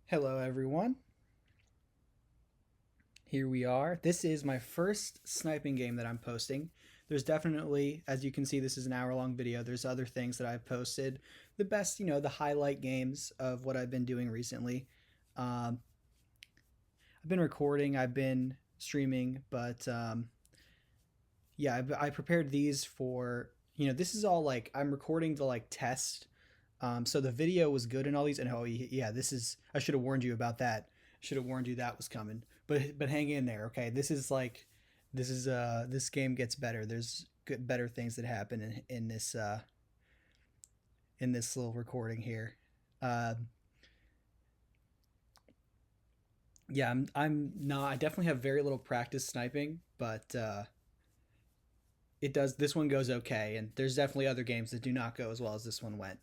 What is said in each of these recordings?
Hello, everyone. Here we are. This is my first sniping game that I'm posting. There's definitely, as you can see, this is an hour-long video. There's other things that I've posted. The best, the highlight games of what I've been doing recently. Um, I've been recording, I've been streaming, but yeah, I prepared these for, this is all like, I'm recording to like test. So the video was good and all these, and oh yeah, I should have warned you about that. Should have warned you that was coming. But hang in there, okay? This game gets better. There's better things that happen in this little recording here. Uh, yeah, I'm not. I definitely have very little practice sniping, but this one goes okay, and there's definitely other games that do not go as well as this one went.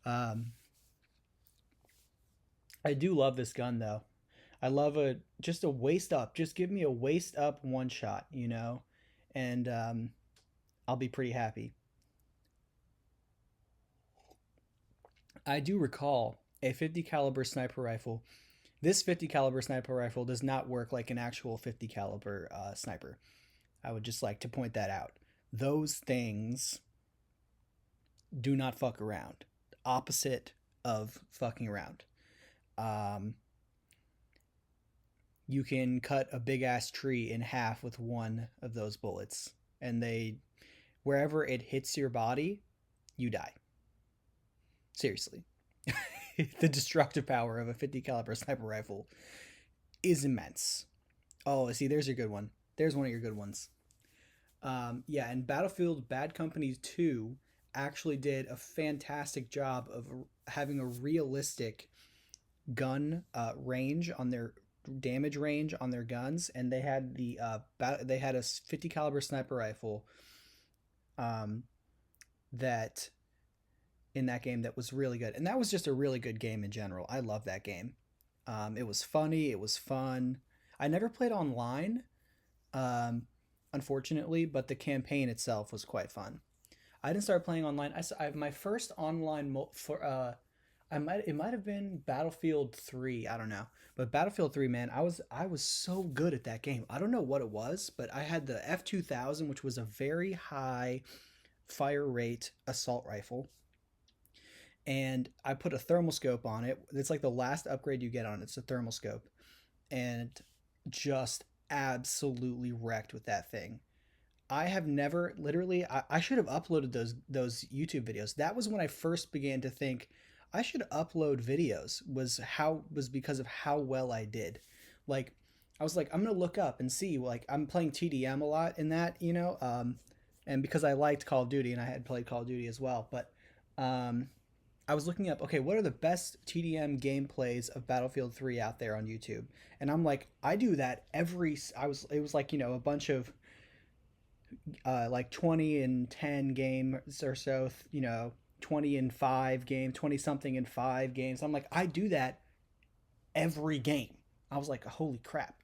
Um, I do love this gun though. I love just a waist up. Just give me a waist up one shot, and I'll be pretty happy. I do recall a 50 caliber sniper rifle. This 50 caliber sniper rifle does not work like an actual 50 caliber sniper. I would just like to point that out. Those things do not fuck around. Opposite of fucking around. Um, you can cut a big ass tree in half with one of those bullets, and wherever it hits your body, you die. Seriously. The destructive power of a 50 caliber sniper rifle is immense. Oh, see, there's your good one. There's one of your good ones. Yeah, and Battlefield Bad Company 2 actually did a fantastic job of having a realistic gun range on their damage range on their guns, and they had a 50 caliber sniper rifle um, that in that game that was really good, and that was just a really good game in general. I love that game. It was funny, it was fun. I never played online, um, unfortunately, but the campaign itself was quite fun. I didn't start playing online. I my first online for it might have been Battlefield 3, I don't know. But Battlefield 3, man, I was so good at that game. I don't know what it was, but I had the F2000, which was a very high fire rate assault rifle, and I put a thermal scope on it. It's like the last upgrade you get on it. It's a thermal scope, and just absolutely wrecked with that thing. I have never literally. I should have uploaded those YouTube videos. That was when I first began to think I should upload videos. Was because of how well I did. Like I was like, I'm gonna look up and see. Like I'm playing TDM a lot in that, and because I liked Call of Duty and I had played Call of Duty as well, but um, I was looking up, okay, what are the best TDM gameplays of Battlefield 3 out there on YouTube? And I'm like, I do that it was like, a bunch of like 20 and 10 games or so, 20 and 5 games, 20 something in 5 games. I'm like, I do that every game. I was like, holy crap.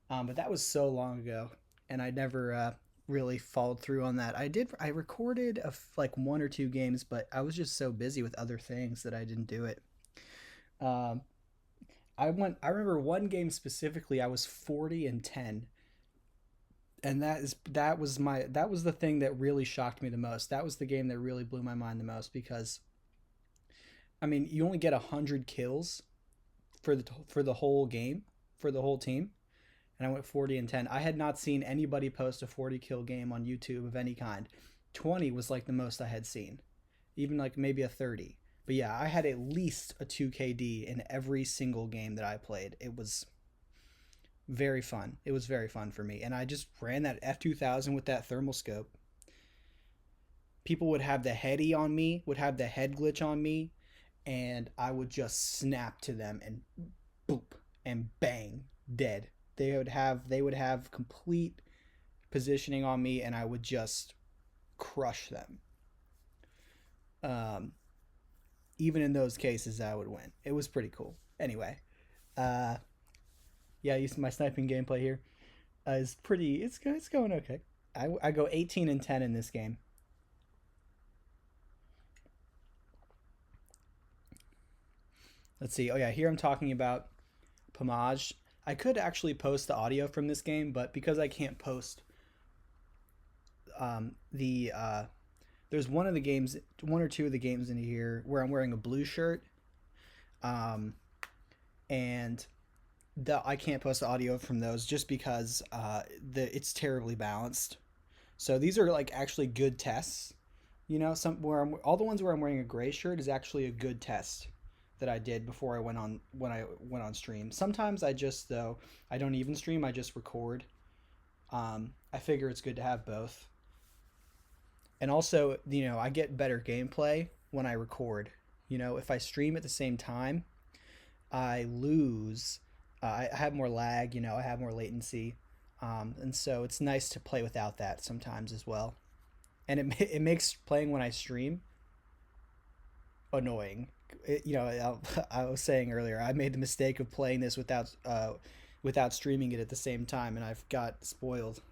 But that was so long ago, and I never really followed through on that. I recorded like one or two games, but I was just so busy with other things that I didn't do it. Um, I remember one game specifically, I was 40 and 10, and that was the thing that really shocked me the most. That was the game that really blew my mind the most, because I mean, you only get 100 kills for the whole game, for the whole team, and I went 40 and 10. I had not seen anybody post a 40 kill game on YouTube of any kind. 20 was like the most I had seen, even like maybe a 30. But yeah, I had at least a 2KD in every single game that I played. It was very fun. It was very fun for me. And I just ran that F2000 with that thermal scope. People would have the heady on me, would have the head glitch on me, and I would just snap to them and boop and bang, dead. They would have complete positioning on me, and I would just crush them. Um, Even in those cases, I would win. It was pretty cool. Anyway, uh, yeah, my sniping gameplay here is pretty. It's going okay. I go 18 and 10 in this game. Let's see. Oh yeah, here I'm talking about Pomage. I could actually post the audio from this game, but because I can't post the there's one of the games, one or two of the games in here where I'm wearing a blue shirt, um, and I can't post the audio from those just because it's terribly balanced. So these are like actually good tests. You know, some where all the ones where I'm wearing a gray shirt is actually a good test that I did before I went on when I went on stream. Sometimes I don't even stream. I just record. I figure it's good to have both. And also, I get better gameplay when I record. If I stream at the same time, I lose. I have more lag. I have more latency, and so it's nice to play without that sometimes as well. And it makes playing when I stream annoying. I was saying earlier, I made the mistake of playing this without streaming it at the same time, and I've got spoiled.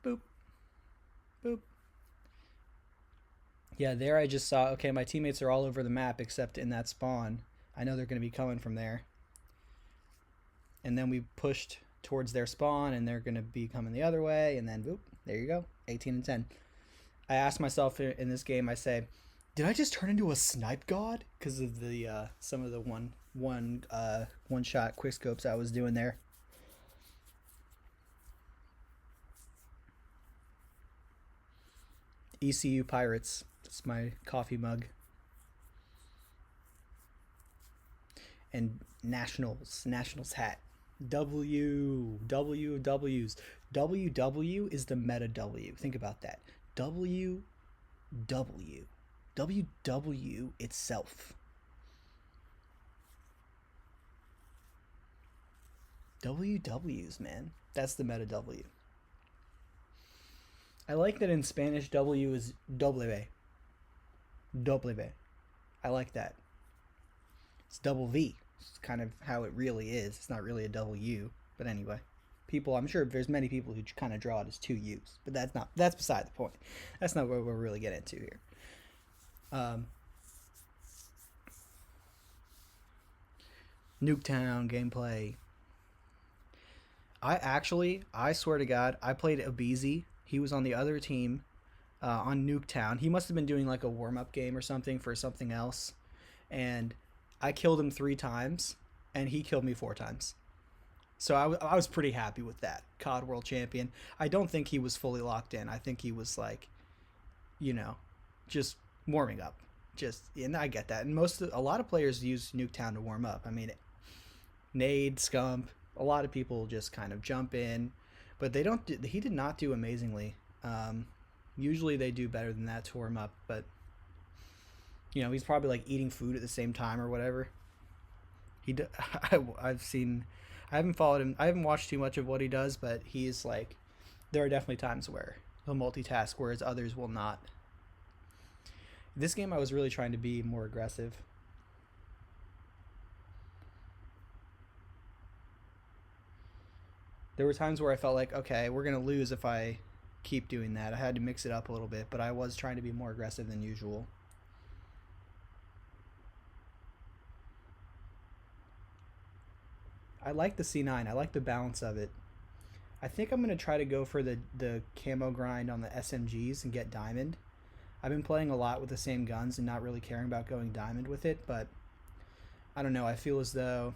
Boop, boop. Yeah, there I just saw. Okay, my teammates are all over the map except in that spawn. I know they're going to be coming from there. And then we pushed towards their spawn, and they're going to be coming the other way, and then boop, there you go, 18 and 10. I asked myself in this game, I say, did I just turn into a snipe god because of the some of the one shot quick scopes I was doing there? ECU Pirates. That's my coffee mug. And Nationals hat. W's. WW is the meta W. Think about that. WW itself. WWs, man. That's the meta W. I like that in Spanish W is W. W. I like that. It's double V. It's kind of how it really is. It's not really a W, but anyway. I'm sure there's many people who kind of draw it as two U's, but that's beside the point. That's not what we're really getting into here. Nuketown gameplay. I swear to God, I played Abizi. He was on the other team on Nuketown. He must have been doing like a warm-up game or something for something else. And I killed him 3 times, and he killed me 4 times. So I was pretty happy with that. COD World Champion. I don't think he was fully locked in. I think he was like, just warming up. And I get that. And a lot of players use Nuketown to warm up. I mean, Nade, Scump, a lot of people just kind of jump in, but he did not do amazingly. Usually they do better than that to warm up, but he's probably like eating food at the same time or whatever. I haven't followed him. I haven't watched too much of what he does, but he's like, there are definitely times where he'll multitask, whereas others will not. This game, I was really trying to be more aggressive. There were times where I felt like, okay, we're going to lose if I keep doing that. I had to mix it up a little bit, but I was trying to be more aggressive than usual. I like the C9. I like the balance of it. I think I'm going to try to go for the camo grind on the SMGs and get diamond. I've been playing a lot with the same guns and not really caring about going diamond with it, but I don't know. I feel as though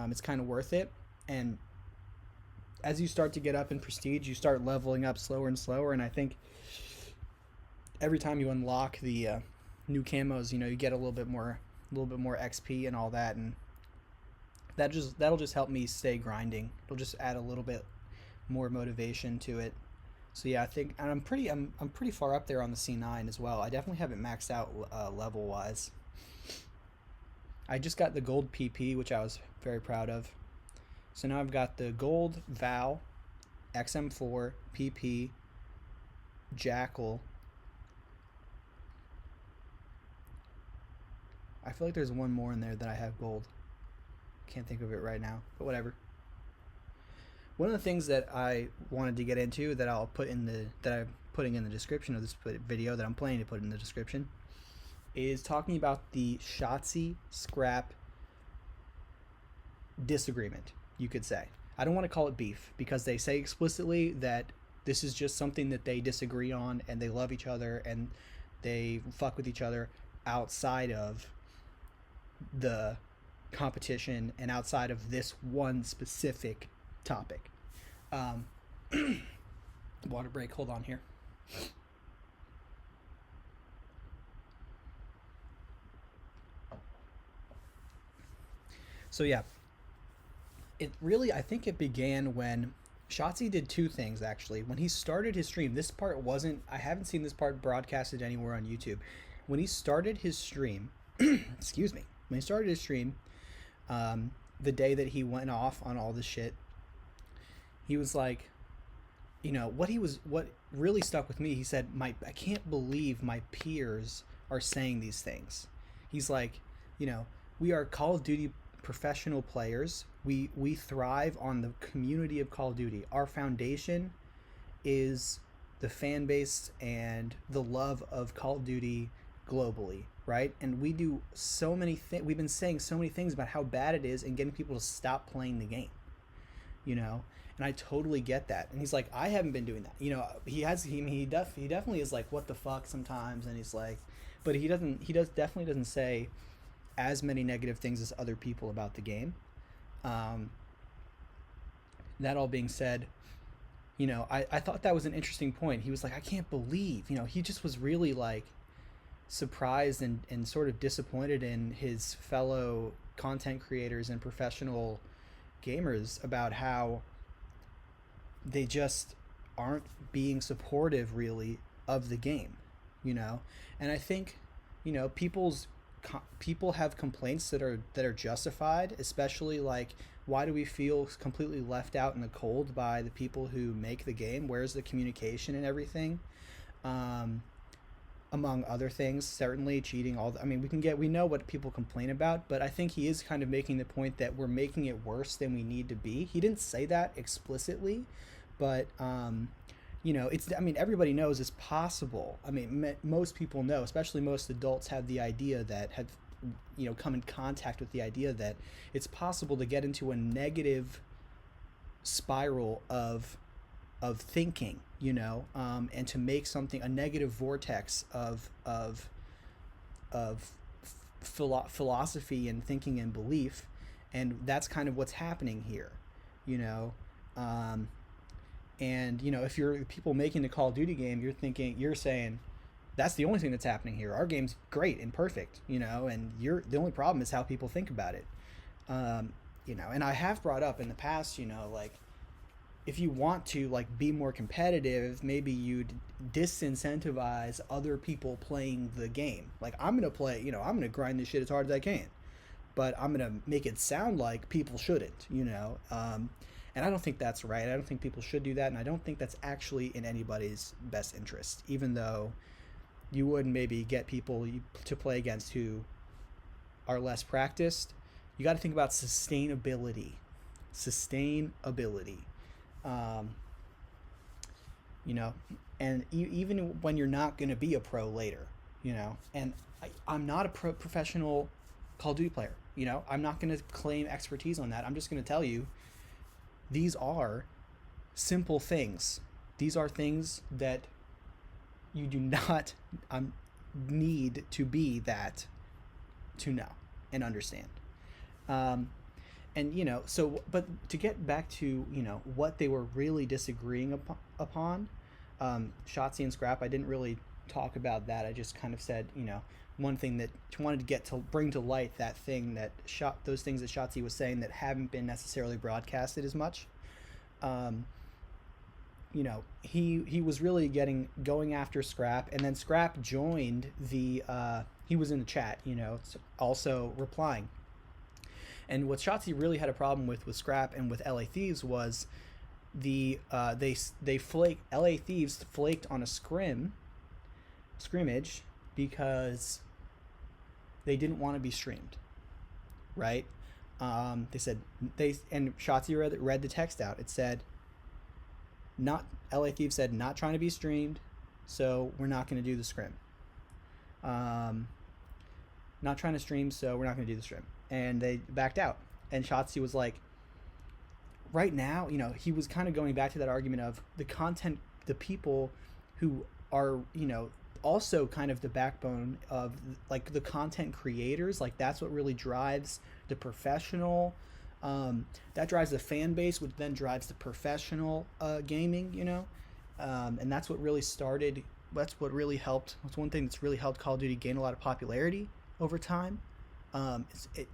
it's kind of worth it. And as you start to get up in prestige, you start leveling up slower and slower, and I think every time you unlock the new camos, you get a little bit more XP and all that, and that'll just help me stay grinding. It'll just add a little bit more motivation to it. So yeah, I think, and I'm pretty far up there on the C9 as well. I definitely haven't maxed out level wise. I just got the gold PP, which I was very proud of. So now I've got the gold Val, XM4, PP, Jackal. I feel like there's one more in there that I have gold. Can't think of it right now, but whatever. One of the things that I wanted to get into that I'll put in that I putting in the description of this video, that I'm planning to put in the description, is talking about the Shotzzy Scrap disagreement, you could say. I don't want to call it beef, because they say explicitly that this is just something that they disagree on, and they love each other and they fuck with each other outside of the competition and outside of this one specific topic. Water break, hold on here. So yeah, it really, I think it began when Shotzzy did two things, actually. When he started his stream, this part wasn't, I haven't seen this part broadcasted anywhere on YouTube. When he started his stream, excuse me, when he started his stream, the day that he went off on all this shit, he was like, you know, what really stuck with me, he said, I can't believe my peers are saying these things. He's like, you know, we are Call of Duty professional players. We thrive on the community of Call of Duty. Our foundation is the fan base and the love of Call of Duty globally, right? And we do so many things. We've been saying so many things about how bad it is and getting people to stop playing the game, you know. And I totally get that. And he's like, I haven't been doing that, you know. He definitely is like, what the fuck sometimes, and he's like, but he definitely doesn't say as many negative things as other people about the game. That all being said, you know, I thought that was an interesting point. He was like, I can't believe, you know, he just was really like surprised and sort of disappointed in his fellow content creators and professional gamers about how they just aren't being supportive really of the game, you know. And I think, you know, people have complaints that are justified, especially like, why do we feel completely left out in the cold by the people who make the game? Where's the communication and everything? Among other things, certainly cheating, I mean, we know what people complain about, but I think he is kind of making the point that we're making it worse than we need to be. He didn't say that explicitly, but you know, I mean, everybody knows it's possible. I mean, most people know, especially most adults have the idea that have, you know, come in contact with the idea that it's possible to get into a negative spiral of thinking, you know, and to make something a negative vortex of philosophy and thinking and belief, and that's kind of what's happening here, you know. And you know, if you're people making the Call of Duty game, you're saying that's the only thing that's happening here. Our game's great and perfect, you know, and the only problem is how people think about it. You know, and I have brought up in the past, you know, like, if you want to like be more competitive, maybe you'd disincentivize other people playing the game. Like, I'm gonna play, you know, I'm gonna grind this shit as hard as I can, but I'm gonna make it sound like people shouldn't, you know. And I don't think that's right. I don't think people should do that, and I don't think that's actually in anybody's best interest, even though you would maybe get people to play against who are less practiced. You got to think about sustainability. You know, and even when you're not going to be a pro later, you know, and I'm not a professional Call of Duty player, you know, I'm not going to claim expertise on that. I'm just going to tell you, these are simple things. These are things that you do not need to be that to know and understand. And, you know, so, but to get back to, you know, what they were really disagreeing upon, Shotzzy and Scrap, I didn't really talk about that. I just kind of said, you know, one thing that wanted to bring to light that thing that those things that Shotzzy was saying that haven't been necessarily broadcasted as much. You know, he was really going after Scrap, and then Scrap joined he was in the chat, you know, also replying. And what Shotzzy really had a problem with Scrap and with LA Thieves was LA Thieves flaked on a scrimmage because they didn't want to be streamed, right? They said and Shotzzy read the text out. It said, LA Thieves said, not trying to be streamed. so we're not going to do the scrim. Not trying to stream, so we're not going to do the scrim. And they backed out. And Shotzzy was like, right now, you know, he was kind of going back to that argument of the content, the people who are, you know, also kind of the backbone of like the content creators. Like that's what really drives the professional, that drives the fan base, which then drives the professional gaming, you know. And that's what really started, that's what really helped, that's one thing that's really helped Call of Duty gain a lot of popularity over time.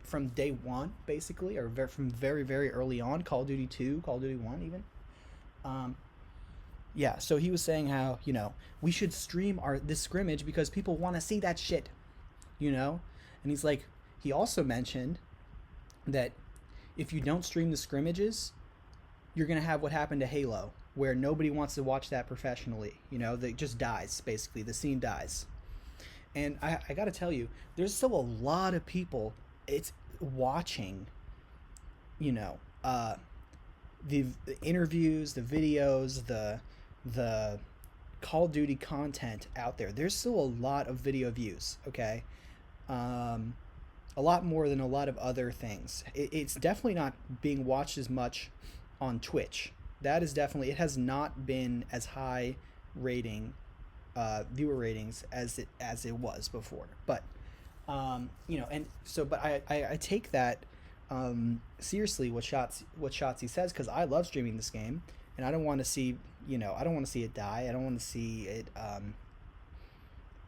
From day one, basically, or from very, very early on, Call of Duty 2, Call of Duty 1 even. Yeah, so he was saying how, you know, we should stream this scrimmage because people want to see that shit, you know? And he's like, he also mentioned that if you don't stream the scrimmages, you're going to have what happened to Halo, where nobody wants to watch that professionally, you know? It just dies, basically. The scene dies. And I got to tell you, there's still a lot of people it's watching, you know, the interviews, the videos, the Call of Duty content out there. There's still a lot of video views, okay? A lot more than a lot of other things. It's definitely not being watched as much on Twitch. That is definitely, it has not been as high rating, viewer ratings as it was before. But you know, and so, but I take that seriously, what Shotzzy says, because I love streaming this game, and I don't want to see, you know, I don't want to see it die. I don't want to see it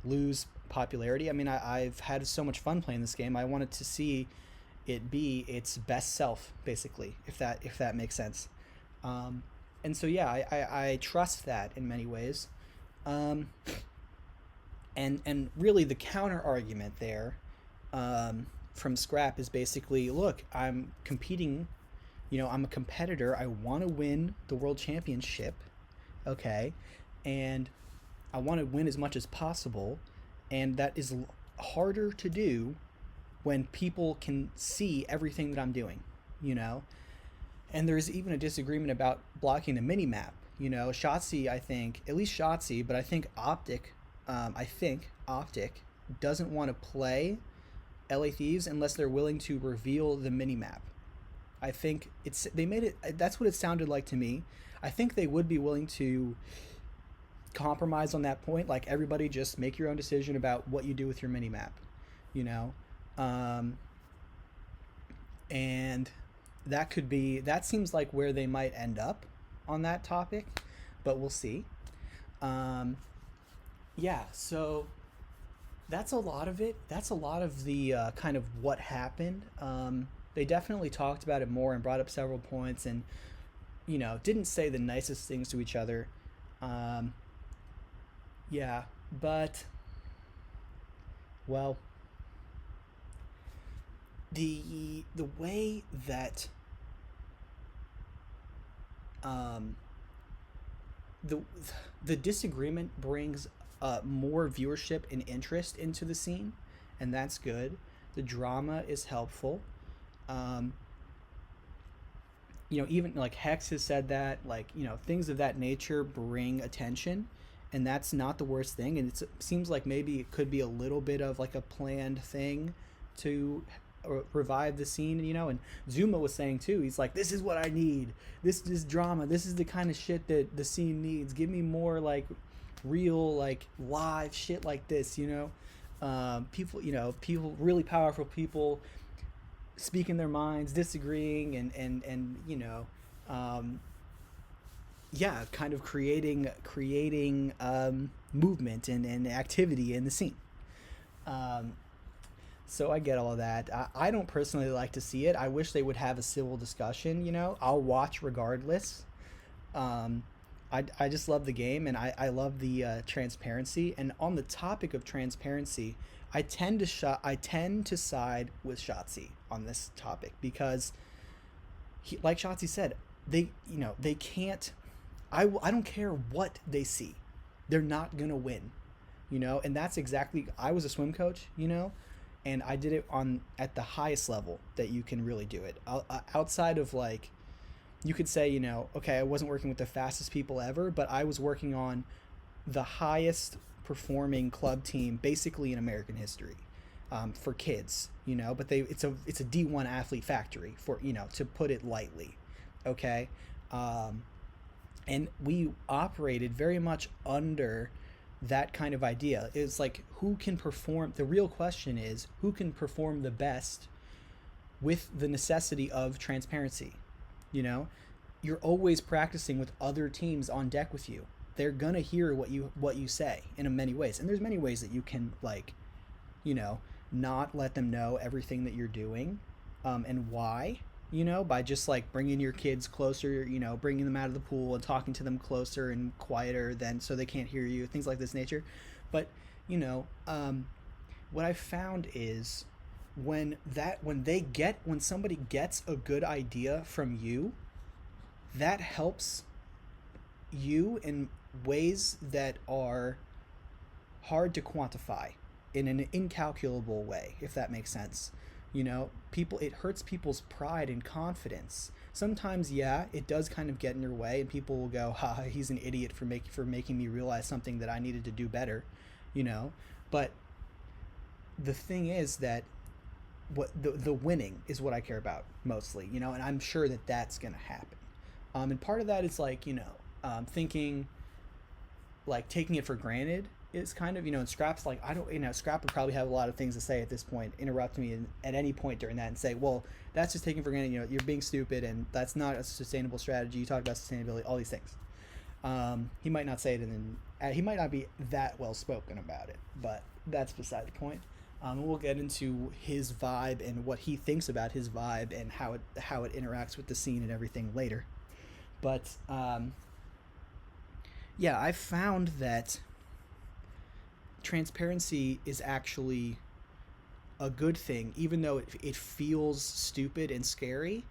lose popularity. I mean, I've had so much fun playing this game. I wanted to see it be its best self, basically, if that makes sense. And so yeah, I trust that in many ways. And really the counter argument there from Scrap is basically, look, I'm competing, you know, I'm a competitor. I want to win the world championship, okay, and I want to win as much as possible, and that is harder to do when people can see everything that I'm doing, you know. And there's even a disagreement about blocking the mini-map. You know, Shotzzy, I think, at least Shotzzy, but I think Optic doesn't want to play LA Thieves unless they're willing to reveal the mini-map. I think they made it, that's what it sounded like to me. I think they would be willing to compromise on that point, like everybody just make your own decision about what you do with your mini-map, you know. And that seems like where they might end up on that topic, but we'll see. Yeah, so that's a lot of it. That's a lot of the kind of what happened. They definitely talked about it more and brought up several points, and you know, didn't say the nicest things to each other. Yeah, but well, the way that the disagreement brings more viewership and interest into the scene, and that's good. The drama is helpful. You know, even like Hex has said that, like, you know, things of that nature bring attention, and that's not the worst thing. And it seems like maybe it could be a little bit of like a planned thing to revive the scene, you know. And Zuma was saying too, he's like, this is what I need, this drama, this is the kind of shit that the scene needs. Give me more like real, like live shit like this, you know. People, you know, people, really powerful people speaking their minds, disagreeing, and you know, yeah, kind of creating movement and activity in the scene. So I get all of that. I don't personally like to see it. I wish they would have a civil discussion, you know. I'll watch regardless. I just love the game, and I love the transparency. And on the topic of transparency, I tend to side with Shotzzy on this topic, because like Shotzzy said, they can't. I don't care what they see, they're not gonna win, you know. And that's exactly, I was a swim coach, you know, and I did it at the highest level that you can really do it. Outside of, like, you could say, you know, okay, I wasn't working with the fastest people ever, but I was working on the highest performing club team basically in American history, for kids, but it's a D1 athlete factory, for, to put it lightly. Okay. Um, and we operated very much under that kind of idea. It's like, who can perform? The real question is, who can perform the best with the necessity of transparency? You know, you're always practicing with other teams on deck with you. They're gonna hear what you say in many ways, and there's many ways that you can, like, you know, not let them know everything that you're doing, and why. By just like bringing your kids closer, bringing them out of the pool and talking to them closer and quieter, than so they can't hear you, things like this nature. But what I found is, when somebody gets a good idea from you, that helps you in ways that are hard to quantify, in an incalculable way, if that makes sense. People, it hurts people's pride and confidence. Sometimes, yeah, it does kind of get in your way, and people will go, "Ha, he's an idiot for making me realize something that I needed to do better," But the thing is that, what the winning is what I care about mostly, and I'm sure that that's gonna happen. And part of that is like, thinking, like, taking it for granted is kind of, and Scrap's like, I don't, Scrap would probably have a lot of things to say at this point, interrupt me at any point during that and say, well, that's just taking for granted, you're being stupid, and that's not a sustainable strategy. You talk about sustainability, all these things. He might not say it, he might not be that well spoken about it, but that's beside the point. We'll get into his vibe and what he thinks about his vibe and how it interacts with the scene and everything later. But yeah, I've found that transparency is actually a good thing, even though it feels stupid and scary.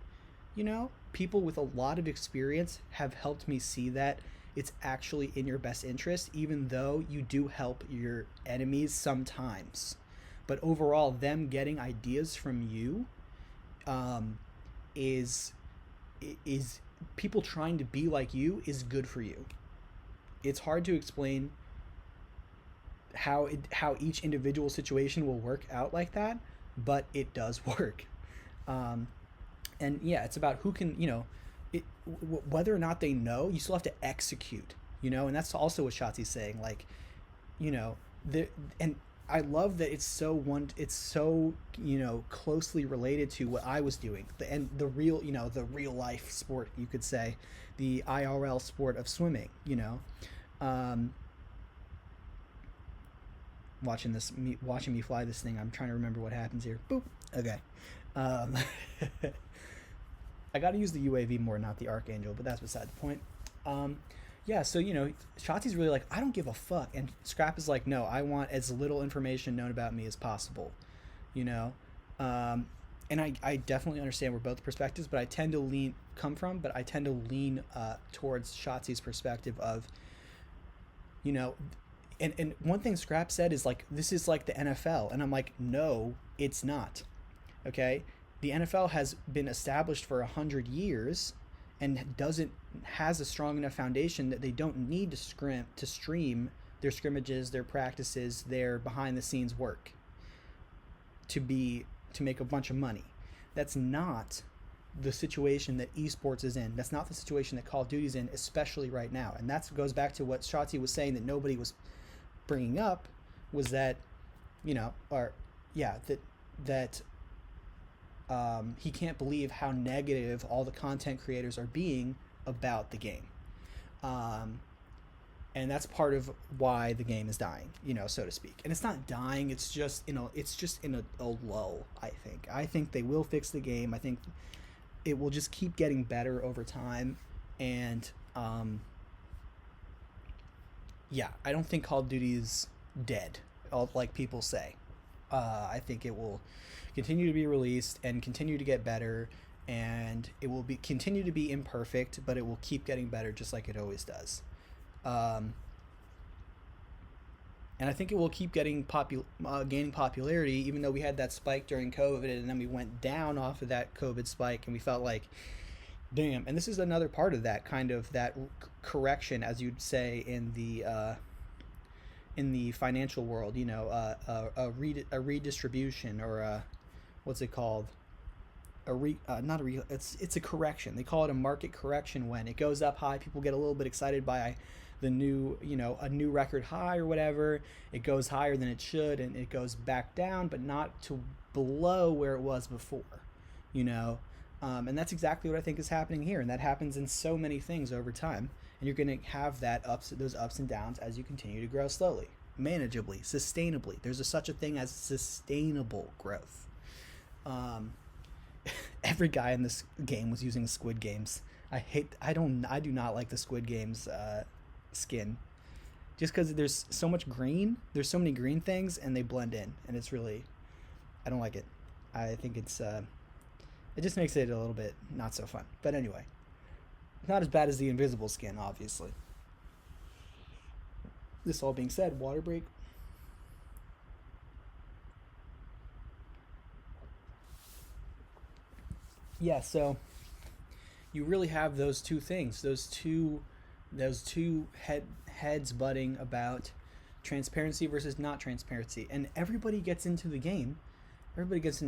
People with a lot of experience have helped me see that it's actually in your best interest, even though you do help your enemies sometimes. But overall, them getting ideas from you, is people trying to be like you is good for you. It's hard to explain how each individual situation will work out like that, but it does work. And yeah, it's about who can, whether or not they know, you still have to execute, and that's also what Shotzzy's saying. Like, and I love that it's so closely related to what I was doing, the real life sport, you could say, the IRL sport of swimming. Watching me fly this thing, I'm trying to remember what happens here. Boop. Okay. I got to use the UAV more, not the Archangel, but that's beside the point. Yeah, so, Shotzi's really like, I don't give a fuck. And Scrap is like, no, I want as little information known about me as possible. And I definitely understand where both perspectives, but I tend to lean towards Shotzi's perspective of, and one thing Scrap said is like, this is like the NFL. And I'm like, no, it's not. Okay? The NFL has been established for 100 years and has a strong enough foundation that they don't need to stream their scrimmages, their practices, their behind the scenes work to make a bunch of money. That's not the situation that esports is in. That's not the situation that Call of Duty is in, especially right now. And that goes back to what Shotzi was saying that nobody was bringing up, was that, that he can't believe how negative all the content creators are being about the game. And that's part of why the game is dying, so to speak. And it's not dying, it's just in a lull, I think they will fix the game. I think it will just keep getting better over time. And yeah, I don't think Call of Duty is dead, like people say. I think it will continue to be released and continue to get better, and it will continue to be imperfect, but it will keep getting better just like it always does. And I think it will keep getting gaining popularity, even though we had that spike during COVID, and then we went down off of that COVID spike, and we felt like, damn. And this is another part of that kind of that correction, as you'd say in the in the financial world, a redistribution, or what's it called? Not a re, it's a correction. They call it a market correction. When it goes up high, people get a little bit excited by the new, a new record high or whatever. It goes higher than it should, and it goes back down, but not to below where it was before, and that's exactly what I think is happening here, and that happens in so many things over time. And you're going to have those ups and downs as you continue to grow slowly, manageably, sustainably. There's such a thing as sustainable growth. Every guy in this game was using Squid Games. I do not like the Squid Games skin, just because there's so much green. There's so many green things, and they blend in, and it's really, I don't like it. I think it just makes it a little bit not so fun. But anyway, not as bad as the invisible skin, obviously. This all being said, water break. Yeah, so you really have those two things, those two heads butting about transparency versus not transparency, and everybody gets into the game. Everybody gets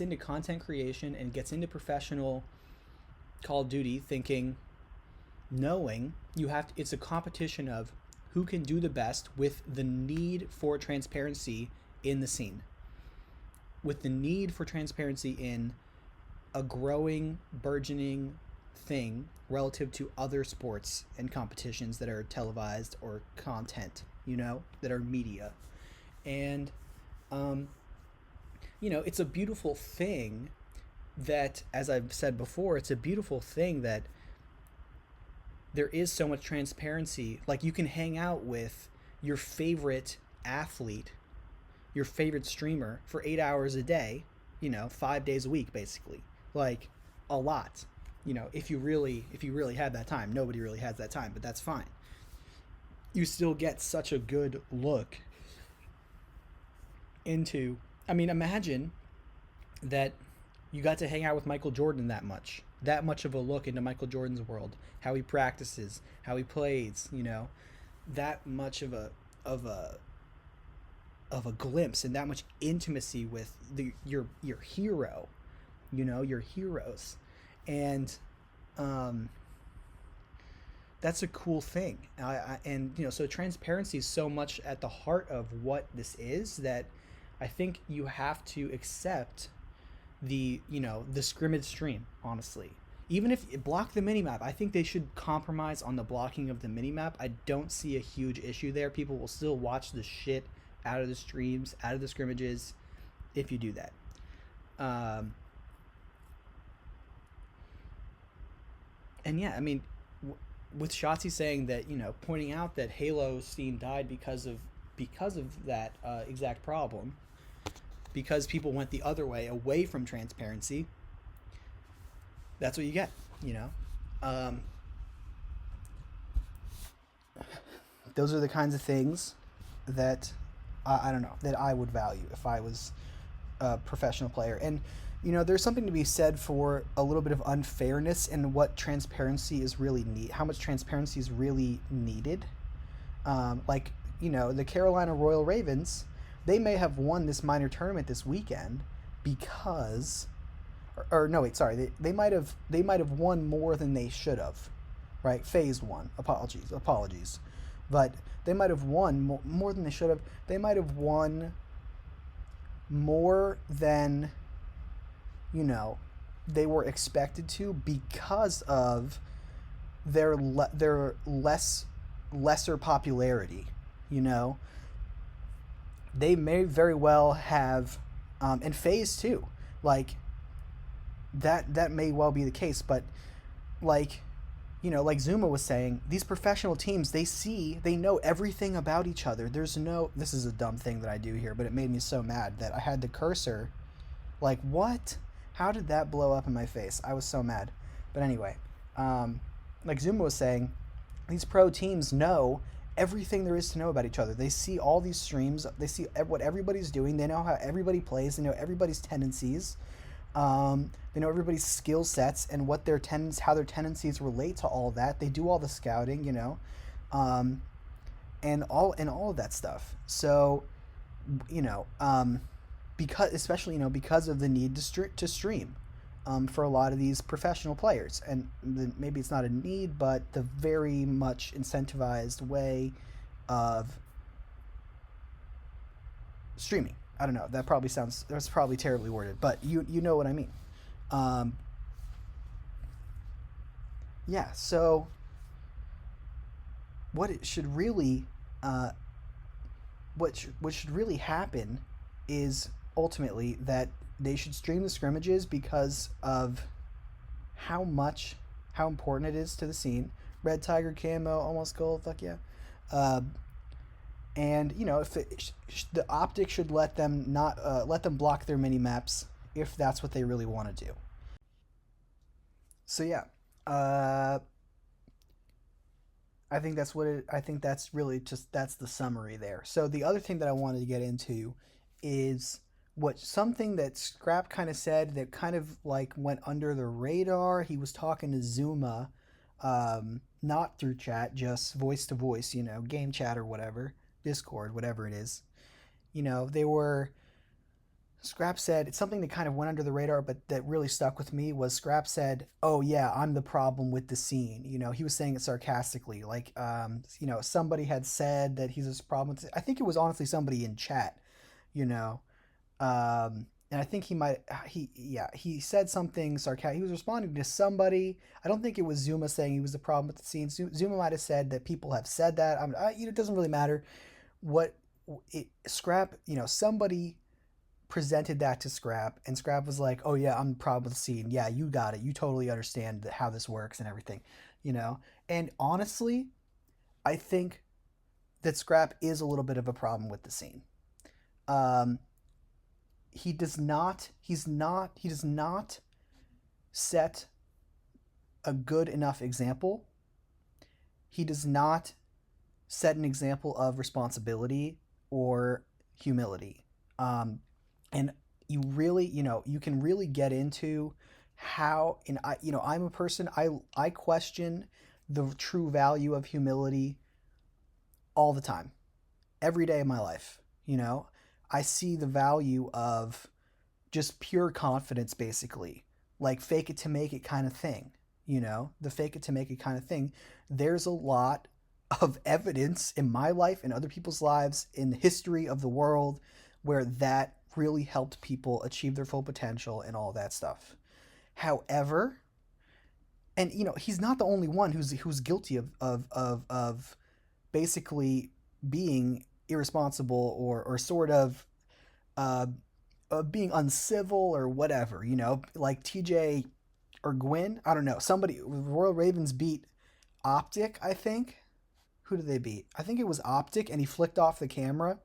into content creation and gets into professional Call of Duty, knowing it's a competition of who can do the best, with the need for transparency in the scene, with the need for transparency in a growing, burgeoning thing relative to other sports and competitions that are televised or content, that are media. And it's a beautiful thing that, as I've said before, it's a beautiful thing that there is so much transparency. Like, you can hang out with your favorite athlete, your favorite streamer, for 8 hours a day, 5 days a week, basically. Like, a lot, if you really had that time. Nobody really has that time, but that's fine. You still get such a good look into, imagine that you got to hang out with Michael Jordan that much of a look into Michael Jordan's world, how he practices, how he plays, that much of a glimpse, and that much intimacy with your hero, your heroes. And that's a cool thing. So transparency is so much at the heart of what this is, that I think you have to accept the scrimmage stream, honestly. Even if you block the minimap, I think they should compromise on the blocking of the minimap. I don't see a huge issue there. People will still watch the shit out of the streams, out of the scrimmages, if you do that. And yeah, with Shotzzy saying that, pointing out that Halo Steam died because of that exact problem, because people went the other way, away from transparency. That's what you get, Those are the kinds of things that I don't know, that I would value if I was a professional player. And there's something to be said for a little bit of unfairness in what transparency is really how much transparency is really needed. The Carolina Royal Ravens, they may have won this minor tournament this weekend because, they might have won more than they should have, right? Phase 1, apologies, but they might have won more than they should have. They might have won more than they were expected to, because of their lesser popularity. They may very well have, in phase 2, that may well be the case. But like Zuma was saying, these professional teams, they know everything about each other. This is a dumb thing that I do here, but it made me so mad that I had the cursor, what? How did that blow up in my face? I was so mad. But anyway, like Zuma was saying, these pro teams know everything there is to know about each other. They see all these streams. They see what everybody's doing. They know how everybody plays. They know everybody's tendencies. They know everybody's skill sets and how their tendencies relate to all that. They do all the scouting, and all of that stuff. So, you know, because especially because of the need to stream, for a lot of these professional players, and maybe it's not a need, but the very much incentivized way of streaming. I don't know. That's probably terribly worded, but you know what I mean. Um, yeah. So what it should really uh, what should really happen is ultimately that they should stream the scrimmages because of how much how important it is to the scene. Red Tiger camo, almost gold, fuck yeah. Uh, and if the optic should let them not let them block their mini maps if that's what they really want to do. So yeah, uh, I think that's really just that's the summary there. So the other thing that I wanted to get into is what something that Scrap kind of said that kind of like went under the radar. He was talking to Zuma, not through chat, just voice to voice, game chat or whatever, Discord, whatever it is. They were Scrap said it's something that kind of went under the radar, but that really stuck with me was Scrap said, "Oh yeah, I'm the problem with the scene." He was saying it sarcastically, like, somebody had said that he's a problem. I think it was honestly somebody in chat, you know, and I think he said something sarcastic. He was responding to somebody. I don't think it was Zuma saying he was the problem with the scene. Zuma might have said that people have said that. It doesn't really matter. What Scrap, somebody presented that to Scrap, and Scrap was like, "Oh yeah, I'm the problem with the scene. Yeah, you got it. You totally understand how this works and everything." You know. And honestly, I think that Scrap is a little bit of a problem with the scene. Um, he does not. He's not. He does not set a good enough example. He does not set an example of responsibility or humility. And you can really get into how, and I'm a person, I question the true value of humility all the time, every day of my life. I see the value of just pure confidence, basically, like fake it to make it kind of thing. The fake it to make it kind of thing. There's a lot of evidence in my life and other people's lives in the history of the world where that really helped people achieve their full potential and all that stuff. However, and he's not the only one who's guilty of basically being irresponsible or sort uh, of being uncivil or whatever. Like TJ or Gwyn. I don't know. Somebody Royal Ravens beat Optic, I think. Who did they beat? I think it was Optic, and he flicked off the camera.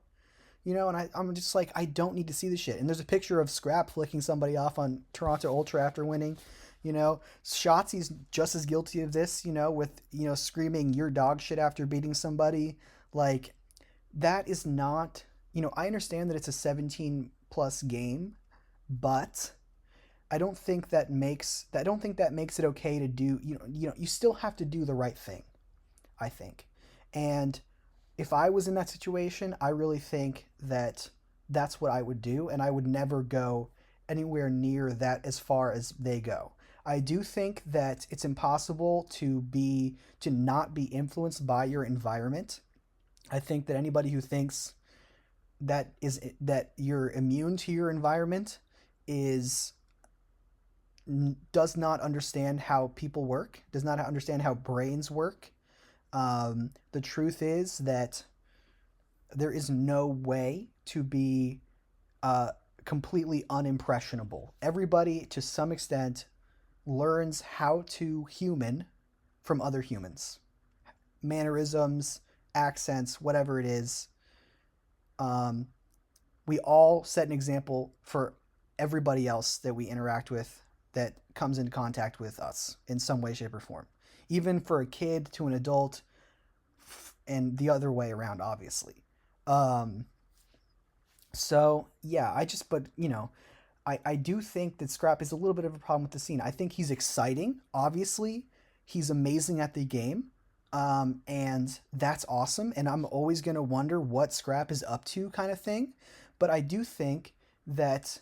And I'm just like, I don't need to see the shit. And there's a picture of Scrap flicking somebody off on Toronto Ultra after winning. Shotzi's just as guilty of this, with, screaming "you're dog shit" after beating somebody. Like, that is not, I understand that it's a 17 plus game, but I don't think that makes it okay to do, you still have to do the right thing, I think. And if I was in that situation, I really think that that's what I would do, and I would never go anywhere near that as far as they go. I do think that it's impossible to not be influenced by your environment. I think that anybody who thinks that you're immune to your environment is does not understand how people work, does not understand how brains work. The truth is that there is no way to be completely unimpressionable. Everybody, to some extent, learns how to human from other humans. Mannerisms, accents, whatever it is. Um, we all set an example for everybody else that we interact with that comes into contact with us in some way, shape, or form. Even for a kid to an adult, and the other way around, obviously. Um, so yeah, I do think that Scrap is a little bit of a problem with the scene. I think he's exciting. Obviously, he's amazing at the game. And that's awesome. And I'm always going to wonder what Scrap is up to, kind of thing. But I do think that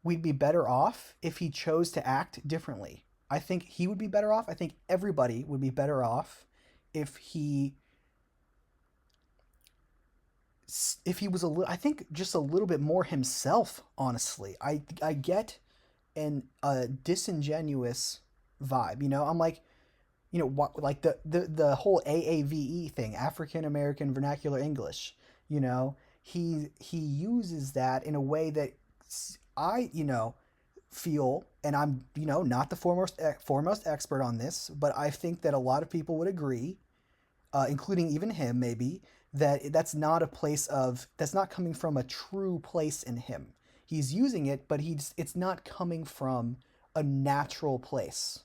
we'd be better off if he chose to act differently. I think he would be better off. I think everybody would be better off if he was a little, I think just a little bit more himself, honestly. I get an a disingenuous vibe, you know? I'm like, you know, what, like the whole AAVE thing, African American Vernacular English, you know, he uses that in a way that I, you know, feel, and I'm, you know, not the foremost expert on this, but I think that a lot of people would agree, including even him maybe, that that's not coming from a true place in him. He's using it, but it's not coming from a natural place.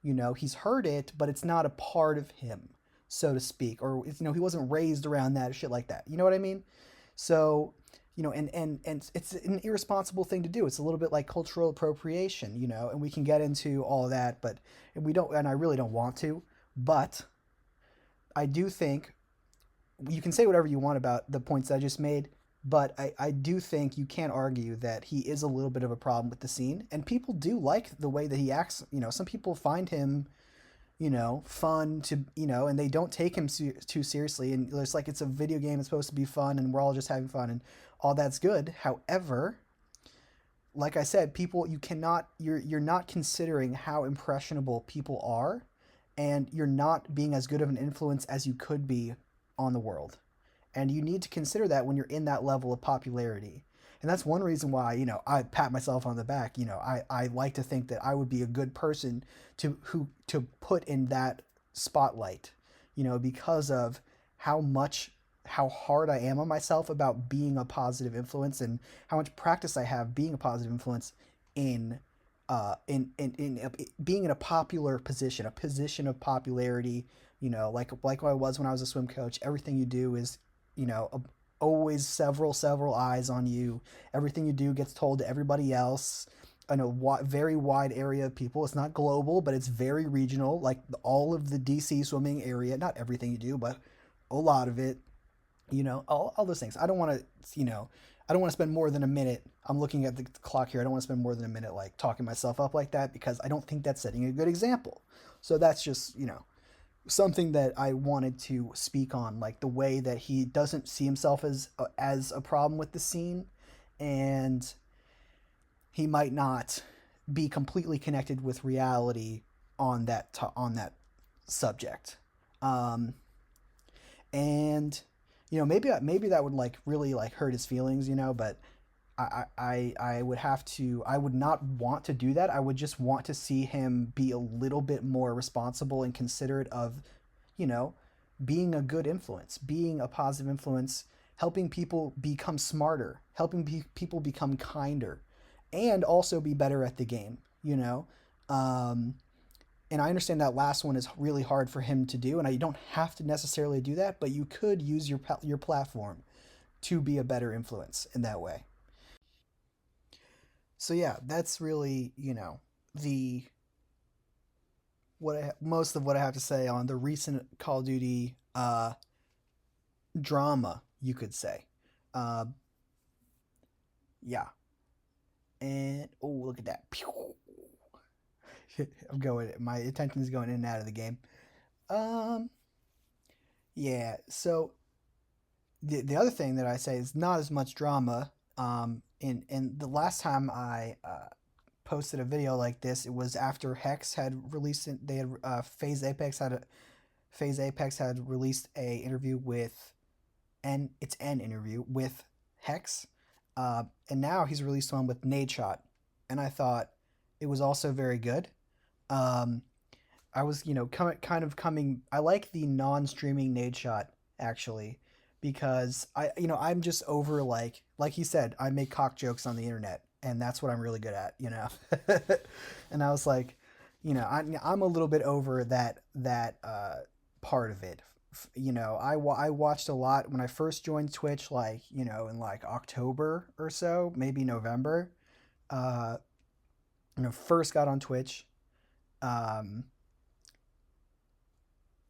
You know, he's heard it, but it's not a part of him, so to speak, or you know, he wasn't raised around that shit like that. You know what I mean? So, you know, and it's an irresponsible thing to do. It's a little bit like cultural appropriation, you know, and we can get into all of that, but we don't, and I really don't want to, but I do think you can say whatever you want about the points I just made, but I do think you can't argue that he is a little bit of a problem with the scene. And people do like the way that he acts. You know, some people find him, you know, fun to, you know, and they don't take him too seriously. And it's like it's a video game, it's supposed to be fun, and we're all just having fun, and all that's good. However, like I said, people, you're not considering how impressionable people are, and you're not being as good of an influence as you could be on the world. And you need to consider that when you're in that level of popularity. And that's one reason why, you know, I pat myself on the back. You know, I like to think that I would be a good person to put in that spotlight, you know, because of how much how hard I am on myself about being a positive influence, and how much practice I have being a positive influence in being in a popular position, a position of popularity. You know, like I was when I was a swim coach. Everything you do is, you know, always several eyes on you. Everything you do gets told to everybody else in a very wide area of people. It's not global, but it's very regional. Like all of the DC swimming area, not everything you do, but a lot of it. You know, all those things. I don't want to, you know, I don't want to spend more than a minute. I'm looking at the clock here. I don't want to spend more than a minute like talking myself up like that, because I don't think that's setting a good example. So that's just, you know, something that I wanted to speak on, like the way that he doesn't see himself as a problem with the scene, and he might not be completely connected with reality on that subject. Um, and you know, maybe that would like really like hurt his feelings, you know, but I would have to, I would not want to do that. I would just want to see him be a little bit more responsible and considerate of, you know, being a good influence, being a positive influence, helping people become smarter, helping people become kinder, and also be better at the game, you know. Um, and I understand that last one is really hard for him to do, and you don't have to necessarily do that, but you could use your platform to be a better influence in that way. So yeah, that's really, you know, the most of what I have to say on the recent Call of Duty drama, you could say. Uh, yeah, and oh, look at that! I'm going. My attention is going in and out of the game. Um, yeah. So the other thing that I say is not as much drama. And the last time I posted a video like this, it was after Hex had released it. They had Phase Apex had released a interview with an interview with Hex, and now he's released one with Nadeshot, and I thought it was also very good. Um, I was, you know, kind of coming. I like the non-streaming Nadeshot actually, because you know, I'm just over like he said, I make cock jokes on the internet, and that's what I'm really good at, you know. And I was like, you know, I'm a little bit over that part of it. You know, I watched a lot when I first joined Twitch, like, you know, in like October or so, maybe November. Uh, you know, first got on Twitch. Um,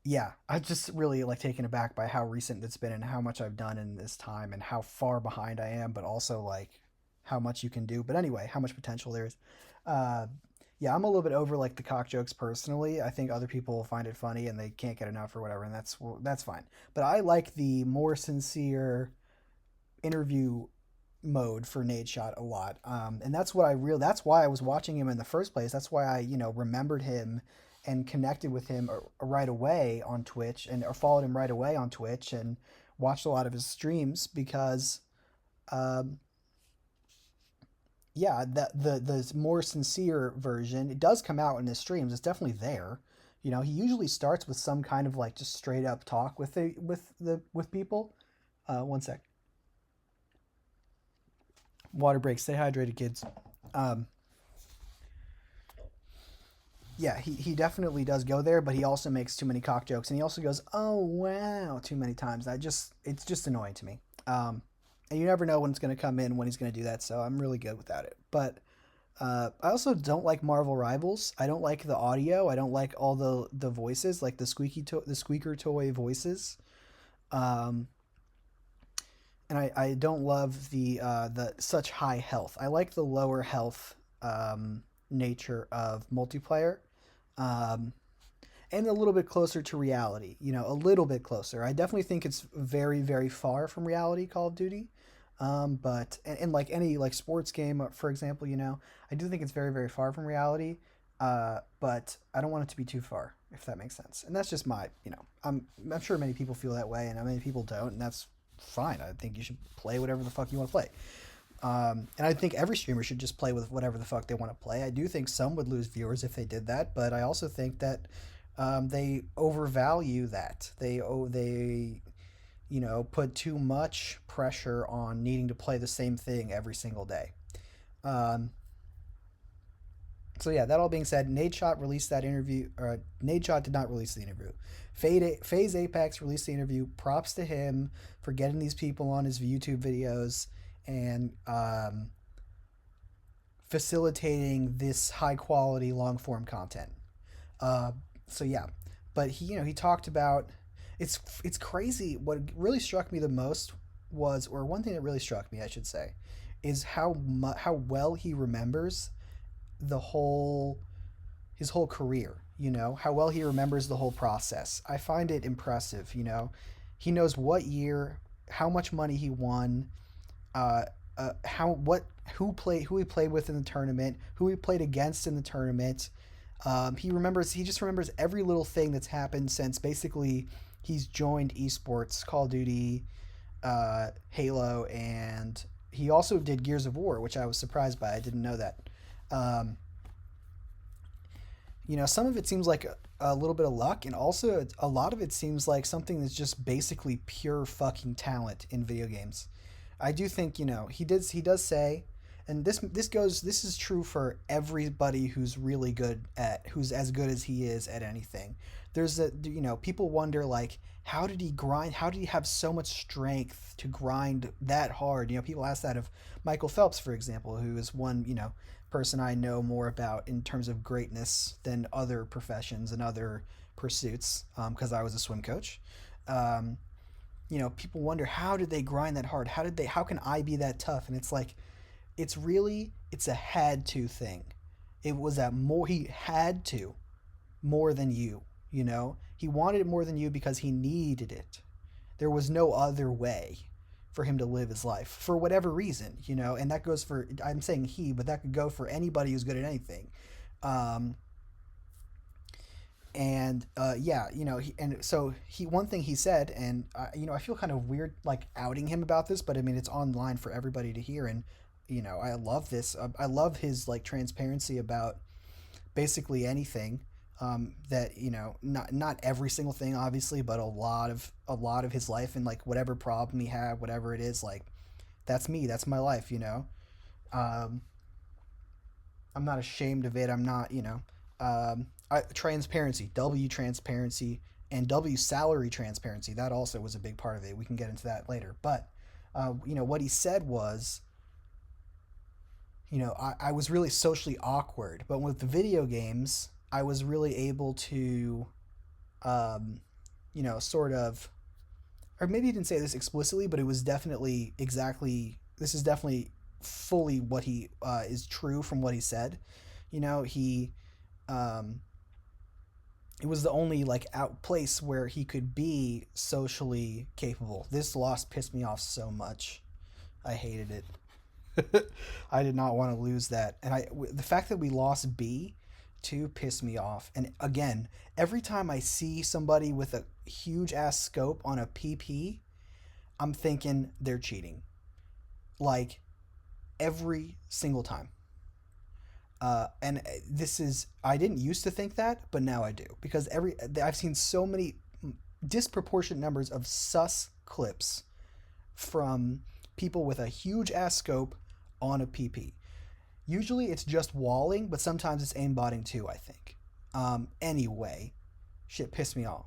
yeah, I just really like taken aback by how recent it's been and how much I've done in this time and how far behind I am, but also like how much you can do. But anyway, how much potential there is. Uh, yeah, I'm a little bit over like the cock jokes personally. I think other people will find it funny and they can't get enough or whatever, and that's well, that's fine. But I like the more sincere interview mode for Nadeshot a lot. And that's what I real. That's why I was watching him in the first place. That's why I remembered him and connected with him right away on Twitch or followed him right away on Twitch and watched a lot of his streams because um, yeah, the more sincere version it does come out in his streams. It's definitely there. He usually starts with some kind of like just straight up talk with people. One sec. Water break. Stay hydrated, kids. Um, yeah, he definitely does go there, but he also makes too many cock jokes, and he also goes, "Oh wow," too many times. It's just annoying to me. And you never know when it's going to come in when he's going to do that, so I'm really good without it. But I also don't like Marvel Rivals. I don't like the audio. I don't like all the voices, like the squeaker toy voices. Um, and I don't love the such high health. I like the lower health nature of multiplayer, um, and a little bit closer to reality. A little bit closer. I definitely think it's very very far from reality. Call of Duty, but and like any like sports game, for example, I do think it's very very far from reality. But I don't want it to be too far, if that makes sense. And that's just I'm sure many people feel that way, and many people don't, and that's fine. I think you should play whatever the fuck you want to play. And I think every streamer should just play with whatever the fuck they want to play. I do think some would lose viewers if they did that, but I also think that they overvalue that. They put too much pressure on needing to play the same thing every single day. Um, so yeah, that all being said, Nadeshot released that interview. Or Nadeshot did not release the interview. Phase Apex released the interview. Props to him for getting these people on his YouTube videos and facilitating this high quality long form content. Uh, so yeah, but he talked about it's crazy. What really struck me the most was, or one thing that really struck me, I should say, is how well he remembers the whole his whole career. How well he remembers the whole process. I find it impressive. He knows what year, how much money he won, uh, how what who he played with in the tournament, who he played against in the tournament. He just remembers every little thing that's happened since basically he's joined esports, Call of Duty, Halo, and he also did Gears of War, which I was surprised by. I didn't know that. Um, some of it seems like a little bit of luck, and also a lot of it seems like something that's just basically pure fucking talent in video games. I do think he does say, and this is true for everybody who's really good at who's as good as he is at anything. People wonder like how did he grind? How did he have so much strength to grind that hard? People ask that of Michael Phelps, for example, who is one person I know more about in terms of greatness than other professions and other pursuits because I was a swim coach. Um, People wonder how did they grind that hard? How can I be that tough? And it's like it's a had to thing. It was that more he had to more than you, He wanted it more than you because he needed it. There was no other way for him to live his life for whatever reason, and that goes for I'm saying he, but that could go for anybody who's good at anything. Um, and yeah, and so he one thing he said, and I feel kind of weird like outing him about this, but I mean it's online for everybody to hear, and I love this. I love his like transparency about basically anything. That not every single thing obviously, but a lot of his life and like whatever problem he had, whatever it is, like that's me, that's my life. Um, I'm not ashamed of it. I'm not, transparency, W transparency, and W salary transparency. That also was a big part of it. We can get into that later. But, what he said was, I was really socially awkward, but with the video games, I was really able to, um, sort of, or maybe he didn't say this explicitly, but it was definitely exactly, this is definitely fully what he is true from what he said. He, um, it was the only like out place where he could be socially capable. This loss pissed me off so much. I hated it. I did not want to lose that, and the fact that we lost B too pissed me off. And again, every time I see somebody with a huge ass scope on a PP, I'm thinking they're cheating. Like every single time. And this is, I didn't used to think that, but now I do, because I've seen so many disproportionate numbers of sus clips from people with a huge ass scope on a PP. Usually it's just walling, but sometimes it's aimbotting too, I think. Anyway, shit pissed me off.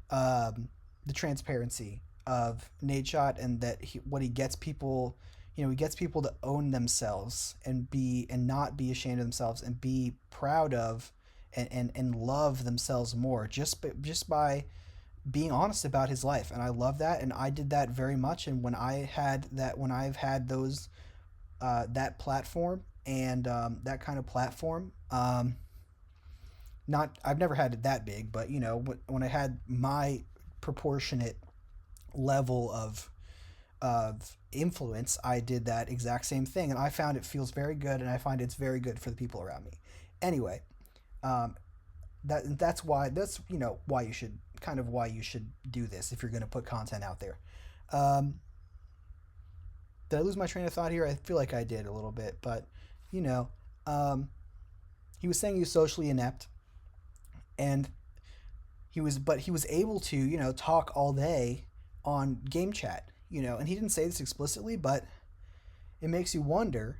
The transparency of Nadeshot, and that what he gets people, he gets people to own themselves and not be ashamed of themselves and be proud of and love themselves more just by being honest about his life. And I love that, and I did that very much. And when I've had those that platform and that kind of platform, not, I've never had it that big, but when I had my proportionate level of influence, I did that exact same thing, and I found it feels very good, and I find it's very good for the people around me. Anyway, that's why why you should do this if you're going to put content out there. Did I lose my train of thought here? I feel like I did a little bit, but he was saying he was socially inept, and he was able to talk all day on game chat, and he didn't say this explicitly, but it makes you wonder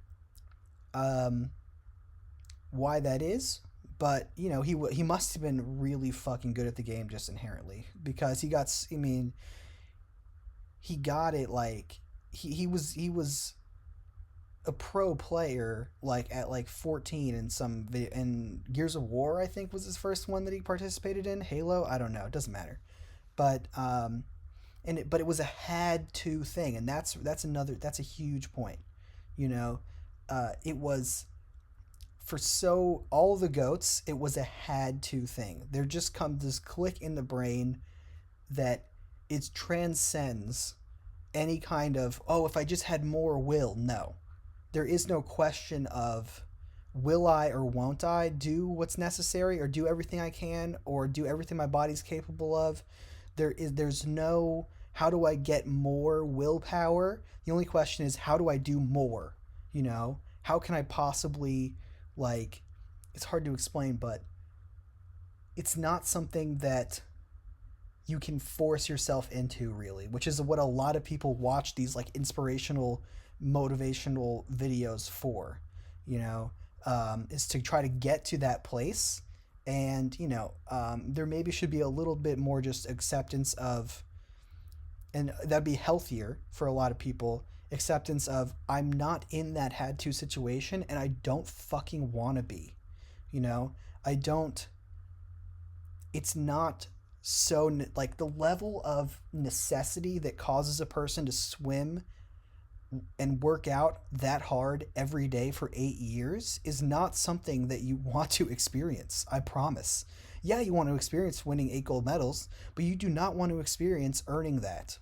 why that is. But he must have been really fucking good at the game just inherently, because he got it, like he was a pro player like at like 14 in Gears of War, I think was his first one that he participated in. Halo, I don't know, it doesn't matter. But but it was a had to thing, and that's a huge point. It was, for all of the goats, it was a had to thing. There just comes this click in the brain that it transcends any kind of, oh, if I just had more will. No, there is no question of will I or won't I do what's necessary, or do everything I can, or do everything my body's capable of. There's no how do I get more willpower. The only question is, how do I do more? How can I possibly, like, it's hard to explain, but it's not something that you can force yourself into, really, which is what a lot of people watch these like inspirational, motivational videos for, is to try to get to that place. And there maybe should be a little bit more just acceptance of, and that'd be healthier for a lot of people, acceptance of, I'm not in that had to situation, and I don't fucking want to be. I don't, it's not so, like, the level of necessity that causes a person to swim and work out that hard every day for 8 years is not something that you want to experience. I promise. Yeah, you want to experience winning 8 gold medals, but you do not want to experience earning that.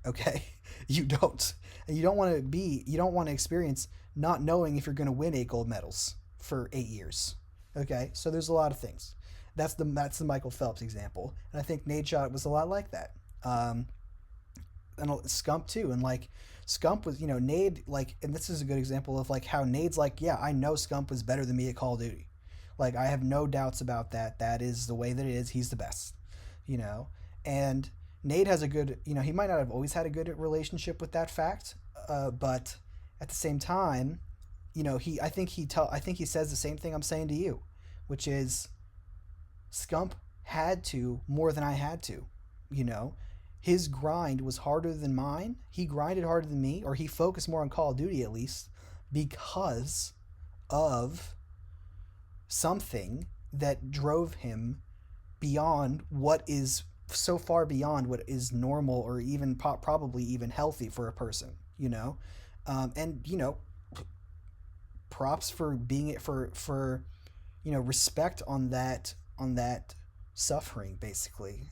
Okay? You don't. And you don't want to experience not knowing if you're going to win 8 gold medals for 8 years. Okay? So there's a lot of things. That's the Michael Phelps example. And I think Nadeshot was a lot like that. And Scump too. And like, Scump was, Nade, like, and this is a good example of like how Nade's like, yeah, I know Scump was better than me at Call of Duty. Like, I have no doubts about that. That is the way that it is. He's the best, and Nade has a good, he might not have always had a good relationship with that fact. But at the same time, I think he says the same thing I'm saying to you, which is Scump had to more than I had to, His grind was harder than mine. He grinded harder than me, or he focused more on Call of Duty at least, because of something that drove him beyond what is so far beyond what is normal or even probably even healthy for a person, you know. And you know, props for being it for you know, respect on that suffering basically.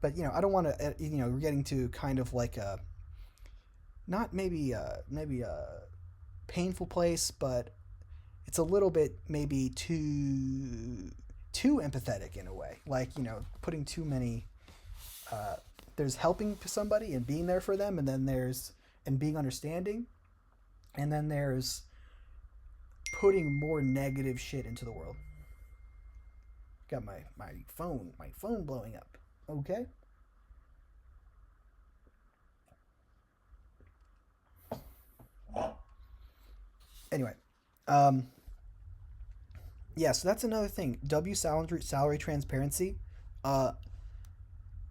But you know, I don't want to, you know, we're getting to kind of like a, not maybe maybe a painful place, but it's a little bit maybe too empathetic in a way, like, you know, putting too many uh, there's helping somebody and being there for them, and then there's, and being understanding, and then there's putting more negative shit into the world. Got my phone blowing up. Okay. Anyway, um, yeah. So that's another thing. Salary transparency, uh,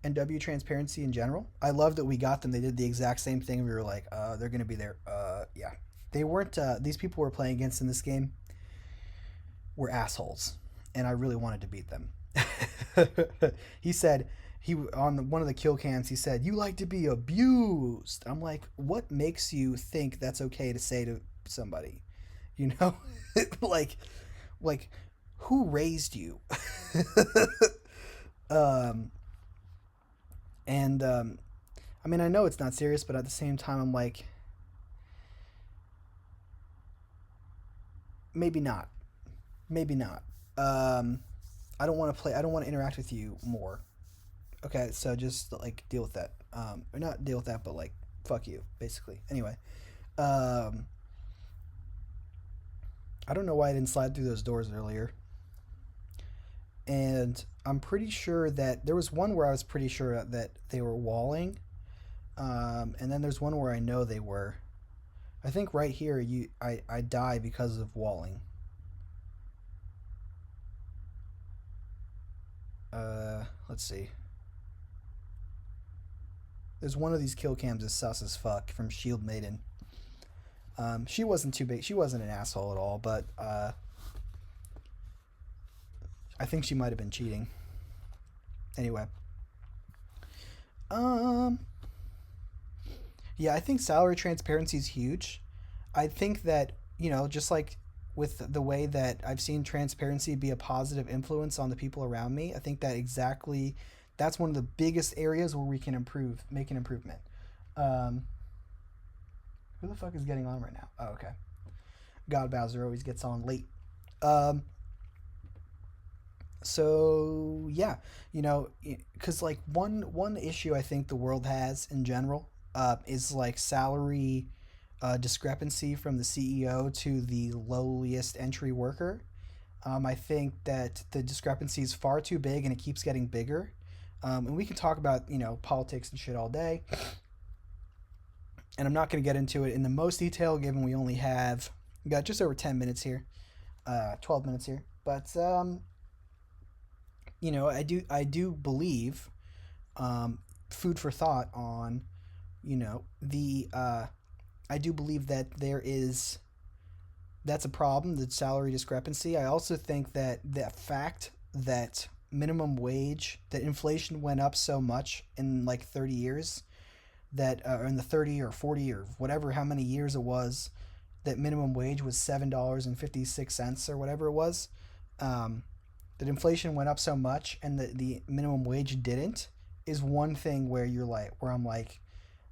and W transparency in general. I love that we got them. They did the exact same thing. We were like, they're gonna be there. Yeah. They weren't. These people we're playing against in this game were assholes, and I really wanted to beat them. He said, he on one of the kill cams, he said, "You like to be abused." I'm like, what makes you think that's okay to say to somebody? You know, like like who raised you? um, and I mean, I know it's not serious, but at the same time, I'm like, maybe not, maybe not. Um, I don't want to play. I don't want to interact with you more. Okay, so just like deal with that. Or not deal with that, but like fuck you, basically. Anyway, um, I don't know why I didn't slide through those doors earlier. And I'm pretty sure that there was one where I was pretty sure that they were walling. And then there's one where I know they were. I think right here I die because of walling. Let's see. There's one of these kill cams is sus as fuck from Shield Maiden. She wasn't too big. She wasn't an asshole at all, but I think she might have been cheating. Anyway, um, yeah, I think salary transparency is huge. I think that, you know, just like with the way that I've seen transparency be a positive influence on the people around me, I think that exactly that's one of the biggest areas where we can improve, make an improvement. Um, who the fuck is getting on right now? Oh, okay. God Bowser always gets on late. Um, so yeah, you know, because like one issue I think the world has in general is like salary discrepancy from the CEO to the lowliest entry worker. I think that the discrepancy is far too big and it keeps getting bigger. And we can talk about, you know, politics and shit all day. And I'm not going to get into it in the most detail, given we only have, we got just over 10 minutes here, 12 minutes here. But you know, I do believe, um, food for thought on, you know, the I do believe that there is, that's a problem, the salary discrepancy. I also think that the fact that minimum wage, that inflation went up so much in like 30 years, that in the 30 or 40 or whatever, how many years it was, that minimum wage was $7.56 or whatever it was, um, that inflation went up so much and the minimum wage didn't, is one thing where you're like, where I'm like,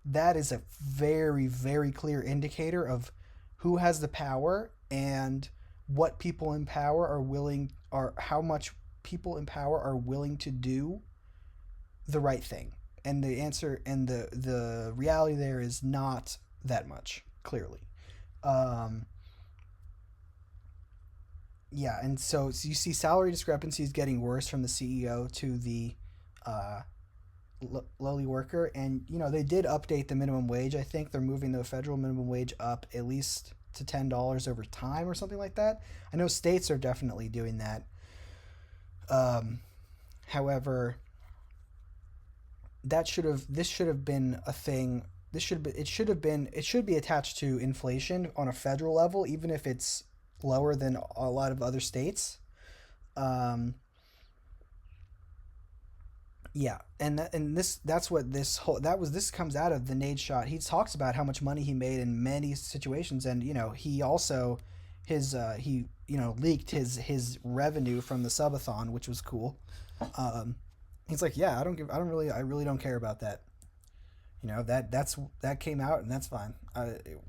that is a very, very clear indicator of who has the power and what people in power are willing, or how much people in power are willing to do the right thing. And the answer and the reality there is not that much, clearly. Um, yeah, and so you see salary discrepancies getting worse from the CEO to the uh, lowly worker, and you know they did update the minimum wage. I think they're moving the federal minimum wage up at least to $10 over time or something like that. I know states are definitely doing that. Um, However, that should have this should have been a thing. This should be, it should have been, it should be attached to inflation on a federal level, even if it's lower than a lot of other states. Um, Yeah, and that's what this comes out of the Nadeshot. He talks about how much money he made in many situations, and he also he leaked his revenue from the subathon, which was cool. Um, he's like, yeah, I really don't care about that. That came out and that's fine.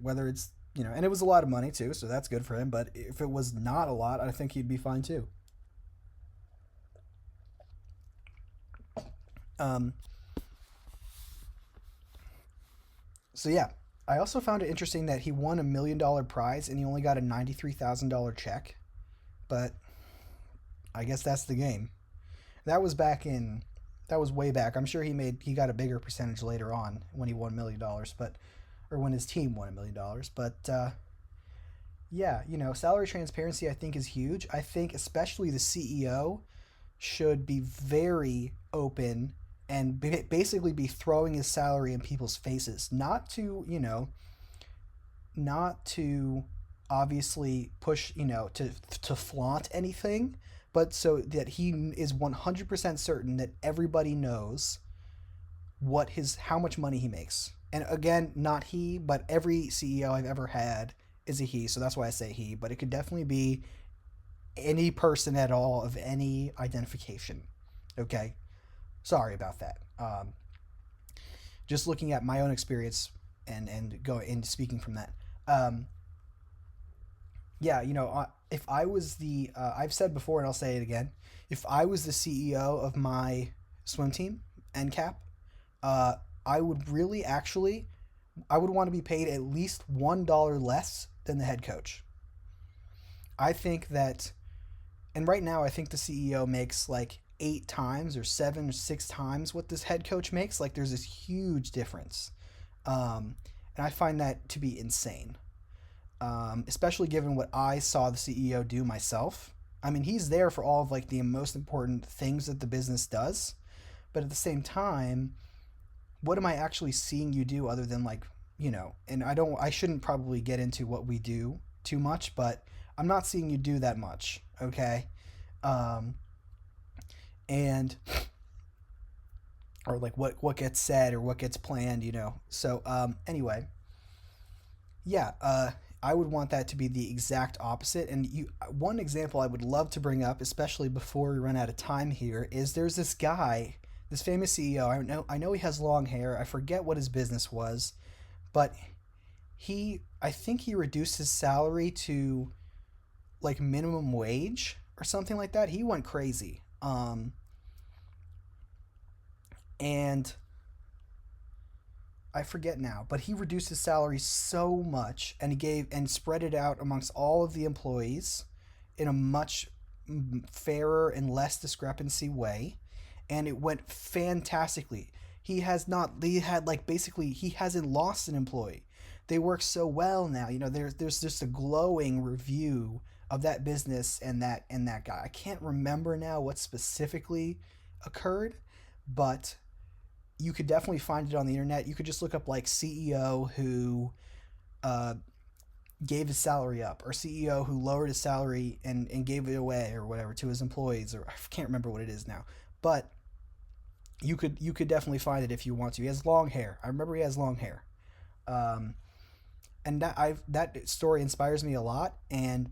Whether it's and it was a lot of money too, so that's good for him. But if it was not a lot, I think he'd be fine too. Um, So yeah, I also found it interesting that he won $1 million prize and he only got a $93,000 check. But I guess that's the game. That was back in that was way back. I'm sure he got a bigger percentage later on when he won $1 million, but or when his team won $1 million. But yeah, salary transparency I think is huge. I think especially the CEO should be very open and basically be throwing his salary in people's faces, not to obviously push, to flaunt anything, but so that he is 100% certain that everybody knows how much money he makes. And again, not he, but every CEO I've ever had is a he, so that's why I say he, but it could definitely be any person at all of any identification. Okay? Sorry about that. Just looking at my own experience and go in speaking from that. Um, yeah, if I was I've said before and I'll say it again. If I was the CEO of my swim team, NCAP, uh, I would really actually, I would want to be paid at least $1 less than the head coach. I think that, and right now I think the CEO makes like 8 times or 7 or 6 times what this head coach makes. Like there's this huge difference, and I find that to be insane, especially given what I saw the CEO do myself. I mean, he's there for all of like the most important things that the business does, but at the same time, what am I actually seeing you do other than like, and I shouldn't probably get into what we do too much, but I'm not seeing you do that much, okay? Um, and or like what gets said or what gets planned. So anyway, yeah, I would want that to be the exact opposite. And one example I would love to bring up, especially before we run out of time here, is there's this guy, this famous CEO. I know he has long hair. I forget what his business was, but I think he reduced his salary to like minimum wage or something like that. He went crazy. And I forget now, but he reduced his salary so much and he gave and spread it out amongst all of the employees in a much fairer and less discrepancy way, and it went fantastically. He had like basically he hasn't lost an employee. They work so well now. There's just a glowing review of that business and that guy. I can't remember now what specifically occurred, but you could definitely find it on the internet. You could just look up like CEO who uh, gave his salary up, or CEO who lowered his salary and gave it away or whatever to his employees, or I can't remember what it is now. But you could definitely find it if you want to. He has long hair. I remember he has long hair. Um, and that story inspires me a lot, and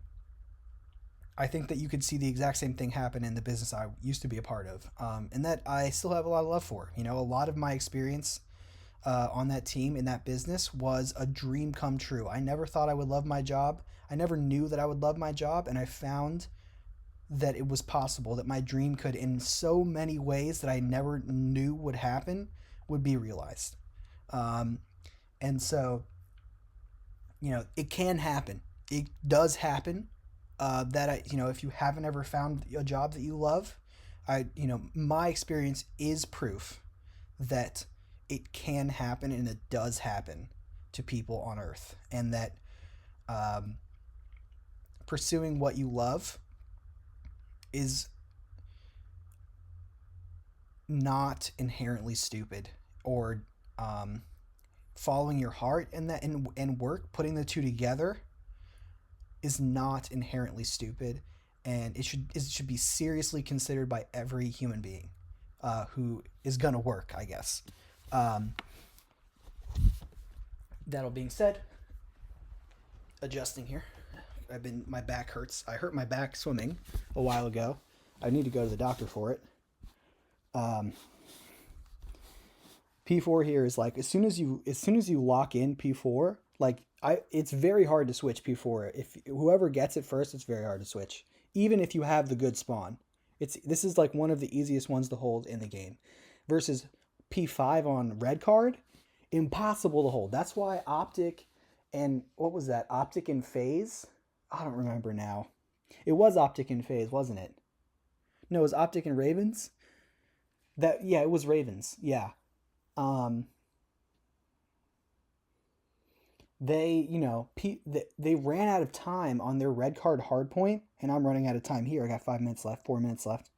I think that you could see the exact same thing happen in the business I used to be a part of, and that I still have a lot of love for. A lot of my experience on that team in that business was a dream come true. I never thought I would love my job. I never knew that I would love my job, and I found that it was possible, that my dream could, in so many ways that I never knew would happen, would be realized. Um, and so, it can happen. It does happen. If you haven't ever found a job that you love, my experience is proof that it can happen and it does happen to people on Earth, and that um, pursuing what you love is not inherently stupid, or um, following your heart and work, putting the two together is not inherently stupid, and it should be seriously considered by every human being. who is gonna work, I guess. Um, that all being said, adjusting here. My back hurts. I hurt my back swimming a while ago. I need to go to the doctor for it. P4 here is like as soon as you lock in P4, like it's very hard to switch P4. If whoever gets it first, it's very hard to switch. Even if you have the good spawn. This is like one of the easiest ones to hold in the game. Versus P5 on red card, impossible to hold. That's why Optic and what was that? Optic and Phase? I don't remember now. It was Optic and Phase, wasn't it? No, it was Optic and Ravens. It was Ravens. Yeah. They ran out of time on their red card hardpoint, and I'm running out of time here. I got 5 minutes left, 4 minutes left.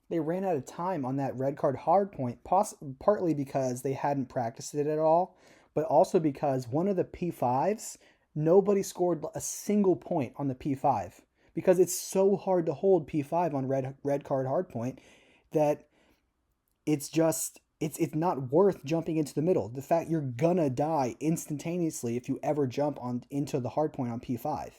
They ran out of time on that red card hardpoint, partly because they hadn't practiced it at all, but also because one of the P5s, nobody scored a single point on the P5 because it's so hard to hold P5 on red card hardpoint that it's not worth jumping into the middle. The fact you're gonna die instantaneously if you ever jump into the hardpoint on P5.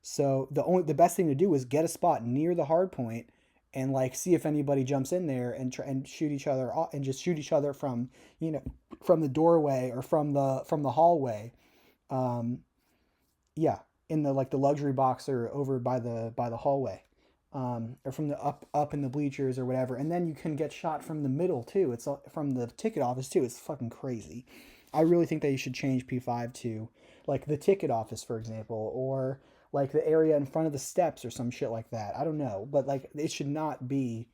So the best thing to do is get a spot near the hardpoint and like see if anybody jumps in there and try and shoot each other and just shoot each other from the doorway or from the hallway. In the luxury box or over by the hallway. Or from the up in the bleachers or whatever, and then you can get shot from the middle too. It's from the ticket office too. It's fucking crazy. I really think that you should change P5 to like the ticket office, for example, or like the area in front of the steps or some shit like that. I don't know, but like it should not be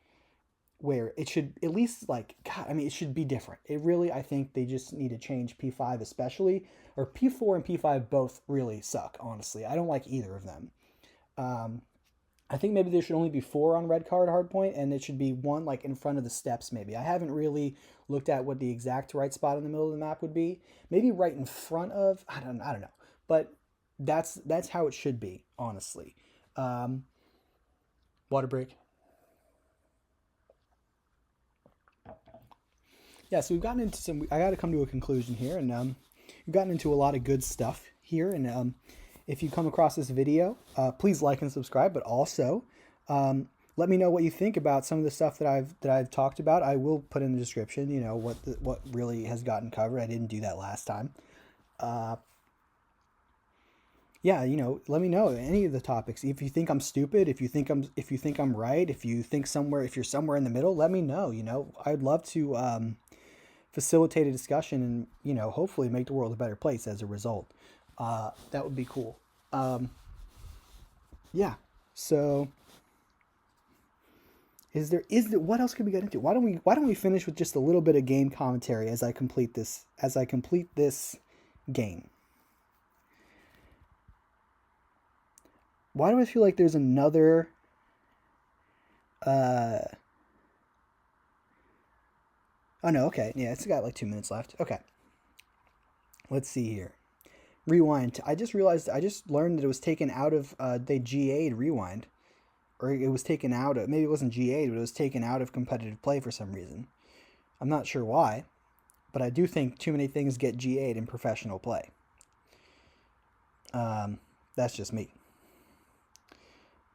where it should at least like God. I mean, it should be different. It really, I think they just need to change P5 especially, or P4 and P5 both really suck. Honestly, I don't like either of them. I think maybe there should only be 4 on red card hardpoint, and it should be 1 like in front of the steps. Maybe I haven't really looked at what the exact right spot in the middle of the map would be. Maybe right in front of. I don't know, but that's how it should be, honestly. Water break. Yeah, so we've gotten into some. I got to come to a conclusion here, and we've gotten into a lot of good stuff here, and if you come across this video, please like and subscribe. But also, let me know what you think about some of the stuff that I've talked about. I will put in the description, what really has gotten covered. I didn't do that last time. Let me know any of the topics. If you think I'm stupid, if you think I'm right, if you're somewhere in the middle, let me know. I'd love to facilitate a discussion and hopefully make the world a better place as a result. That would be cool. So is there what else could we get into? Why don't we finish with just a little bit of game commentary as I complete this game? Why do I feel like there's another oh no, okay. Yeah, it's got like 2 minutes left. Okay. Let's see here. Rewind. I just learned that it was taken out of they GA'd Rewind. Or it was taken out of, maybe it wasn't GA'd, but it was taken out of competitive play for some reason. I'm not sure why, but I do think too many things get GA'd in professional play. That's just me.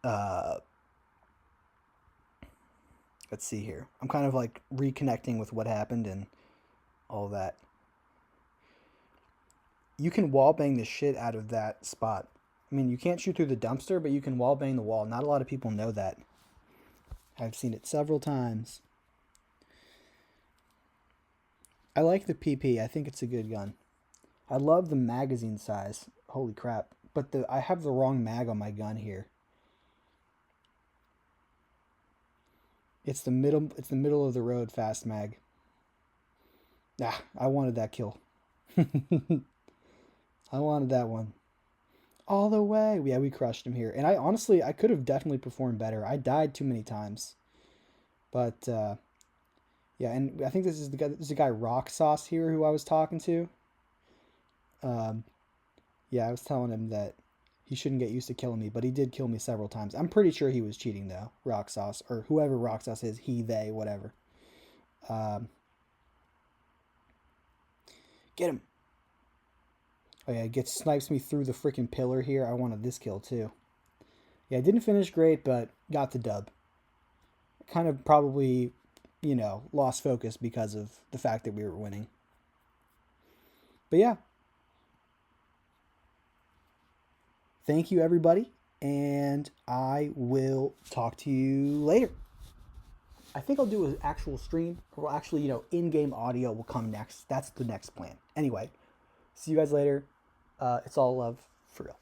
Let's see here. I'm kind of like reconnecting with what happened and all that. You can wallbang the shit out of that spot. I mean, you can't shoot through the dumpster, but you can wallbang the wall. Not a lot of people know that. I've seen it several times. I like the PP. I think it's a good gun. I love the magazine size. Holy crap. But I have the wrong mag on my gun here. It's the middle of the road fast mag. I wanted that kill. I wanted that one. All the way. Yeah, we crushed him here. And I could have definitely performed better. I died too many times. But, yeah, and I think this is the guy Rock Sauce here who I was talking to. Yeah, I was telling him that He shouldn't get used to killing me, but he did kill me several times. I'm pretty sure he was cheating, though. Rock Sauce, or whoever Rock Sauce is, he, they, whatever. Get him. Oh, yeah, it snipes me through the freaking pillar here. I wanted this kill, too. Yeah, I didn't finish great, but got the dub. Kind of probably, lost focus because of the fact that we were winning. But yeah. Thank you, everybody, and I will talk to you later. I think I'll do an actual stream. Or actually, in-game audio will come next. That's the next plan. Anyway, see you guys later. It's all love, for real.